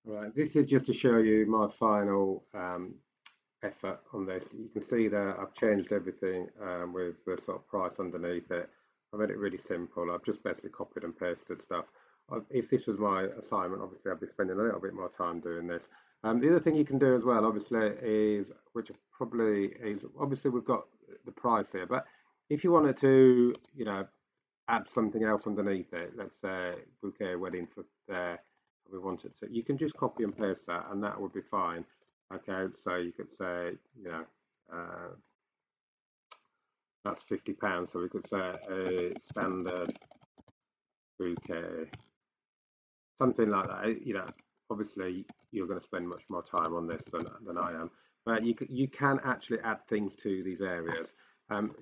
Right, this is just to show you my final effort on this. You can see there I've changed everything with the sort of price underneath it. I made it really simple. I've just basically copied and pasted stuff. If this was my assignment, obviously I'd be spending a little bit more time doing this. The other thing you can do as well, obviously, is which probably is obviously we've got the price here, but if you wanted to, add something else underneath it, let's say bouquet wedding for there, we wanted to, you can just copy and paste that, and that would be fine. Okay, so you could say, uh, that's £50. So we could say a standard bouquet, something like that. Obviously you're going to spend much more time on this than I am, but you can actually add things to these areas. Um,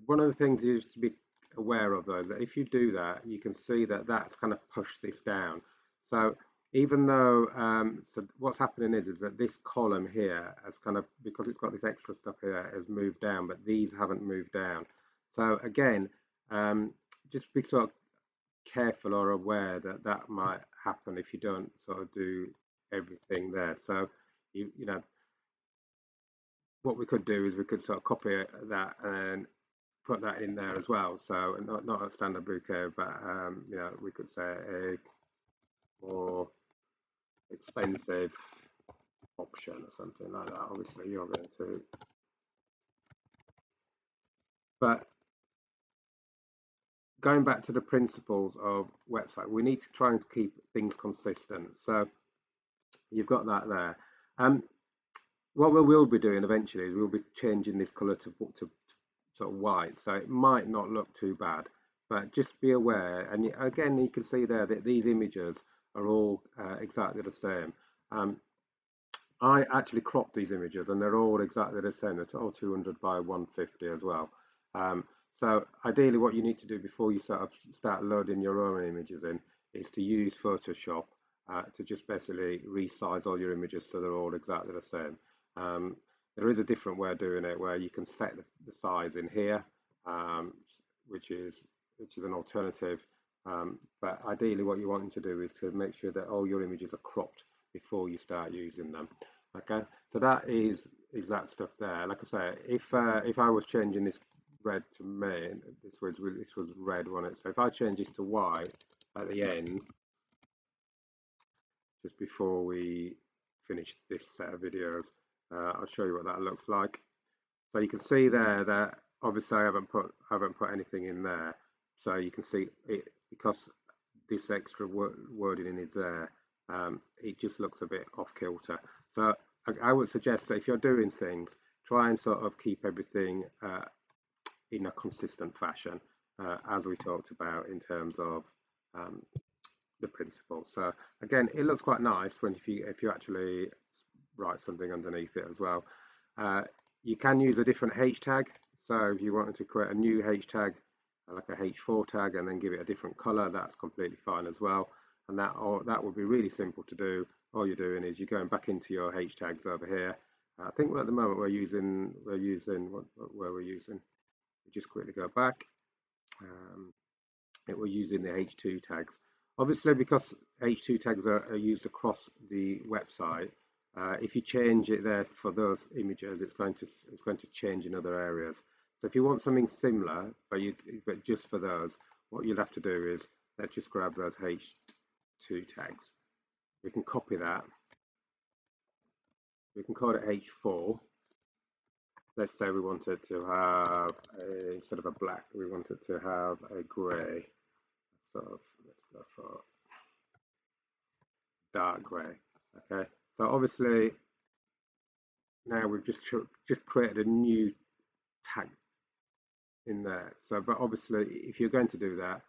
One of the things is to be aware of though that if you do that, you can see that that's kind of pushed this down. So even though so what's happening is that this column here has kind of, because it's got this extra stuff here, has moved down, but these haven't moved down. So again, just be sort of careful or aware that that might happen if you don't sort of do everything there. So you know what we could do is we could sort of copy that and put that in there as well. So not a standard bouquet, but we could say a more expensive option or something like that. Obviously, you're going to, but going back to the principles of website, we need to try and keep things consistent. So you've got that there. Um, what we will be doing eventually is we'll be changing this color to sort of white, so it might not look too bad, but just be aware. And again, you can see there that these images are all exactly the same. Um, I actually cropped these images and they're all exactly the same. It's all 200 by 150 as well. Um, so ideally what you need to do before you sort of start loading your own images in is to use Photoshop to just basically resize all your images so they're all exactly the same. Um, there is a different way of doing it where you can set the size in here, um, which is an alternative. But ideally what you want to do is to make sure that all your images are cropped before you start using them. Okay, so that is that stuff there. Like I say, if I was changing this red to main, this was red, wasn't it? So if I change this to white at the end, just before we finish this set of videos, I'll show you what that looks like. So you can see there that obviously I haven't put anything in there. So you can see it because this extra wording in is there. It just looks a bit off kilter. So I would suggest that if you're doing things, try and sort of keep everything in a consistent fashion, as we talked about in terms of um, the principle. So again, it looks quite nice when if you actually write something underneath it as well. Uh, you can use a different H tag. So if you wanted to create a new H tag, like a H4 tag, and then give it a different color, that's completely fine as well. And that would be really simple to do. All you're doing is you're going back into your H tags over here. I think at the moment we're using where we're using. We just quickly go back. Um, we're using the H2 tags. Obviously, because H2 tags are used across the website, if you change it there for those images, it's going to change in other areas. So if you want something similar, but just for those, what you'll have to do is let's just grab those H2 tags. We can copy that. We can call it H4. Let's say we wanted to have instead of a black, we wanted to have a grey. So let's go for dark grey. Okay, so obviously now we've just created a new tag in there. So, but obviously, if you're going to do that,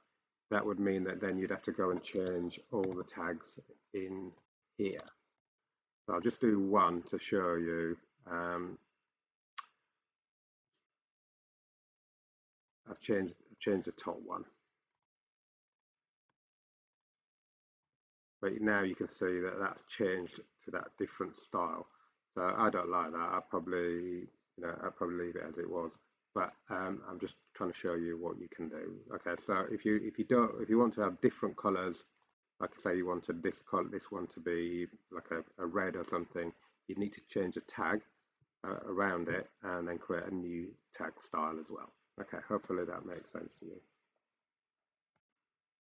that would mean that then you'd have to go and change all the tags in here. So I'll just do one to show you. I've changed the top one, but now you can see that that's changed to that different style. So I don't like that. I'd probably leave it as it was. But I'm just trying to show you what you can do. Okay, so if you want to have different colors like I say, you wanted this one to be like a red or something, you'd need to change a tag around it and then create a new tag style as well. Okay, hopefully that makes sense to you.